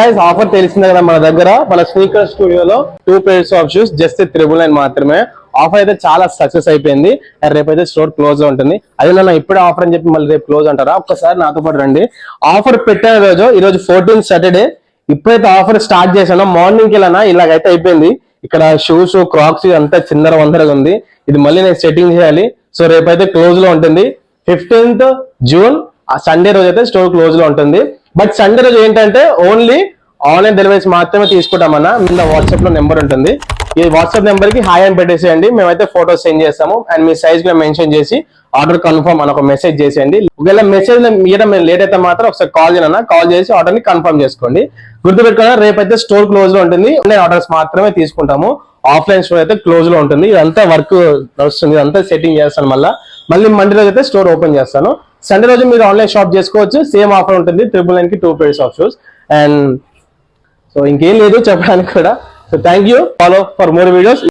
Guys offer తెలిసిందే కదా మన దగ్గర మన స్నీకర్ స్టూడియోలో 2 pairs ఆఫ్ షూస్ జస్ట్ 999 మాత్రమే. ఆఫర్ అయితే చాలా సక్సెస్ అయిపోయింది. రేపైతే స్టోర్ క్లోజ్ లో ఉంటుంది. అదే నన్ను ఇప్పుడే ఆఫర్ అని చెప్పి మళ్ళీ రేపు క్లోజ్ అంటారా? ఒక్కసారి నాతో పాటు రండి. ఆఫర్ పెట్టిన రోజు ఈ రోజు 14th సాటర్డే. ఇప్పుడైతే ఆఫర్ స్టార్ట్ చేశాను మార్నింగ్ వెళ్ళనా ఇలాగైతే అయిపోయింది. ఇక్కడ షూస్ క్రాక్స్ అంతా చిందర వందరగా ఉంది. ఇది మళ్ళీ నేను సెట్టింగ్ చేయాలి. సో రేపైతే క్లోజ్ లో ఉంటుంది. 15th జూన్ సండే రోజు అయితే స్టోర్ క్లోజ్ లో ఉంటుంది. బట్ సండే రోజు ఏంటంటే ఓన్లీ ఆన్లైన్ డెలివరీస్ మాత్రమే తీసుకుంటామన్నా. మీద వాట్సాప్ లో నెంబర్ ఉంటుంది. ఈ వాట్సాప్ నెంబర్ కి హాయ్ అని పెట్టేసేయండి. మేమైతే ఫోటోస్ సెండ్ చేస్తాము అండ్ మీ సైజ్ కూడా మెన్షన్ చేసి ఆర్డర్ కన్ఫర్మ్ అని ఒక మెసేజ్ చేసేయండి. ఒకవేళ మెసేజ్ మీద లేట్ అయితే మాత్రం ఒకసారి కాల్ చేసి ఆర్డర్ ని కన్ఫర్మ్ చేసుకోండి. గుర్తుపెట్టుకున్నా రేపైతే స్టోర్ క్లోజ్ లో ఉంటుంది. ఆన్లైన్ ఆర్డర్స్ మాత్రమే తీసుకుంటాము. ఆఫ్లైన్ స్టోర్ అయితే క్లోజ్ లో ఉంటుంది. ఇదంతా వర్క్ నడుస్తుంది. ఇదంతా సెట్టింగ్ చేస్తాను. మళ్ళీ మండే రోజు అయితే స్టోర్ ఓపెన్ చేస్తాను. సండే రోజు మీరు ఆన్లైన్ షాప్ చేసుకోవచ్చు. సేమ్ ఆఫర్ ఉంటుంది 999 కి 2 pairs of shoes. And so ఇంకేం లేదు చెప్పడానికి కూడా. So thank you. Follow for more videos.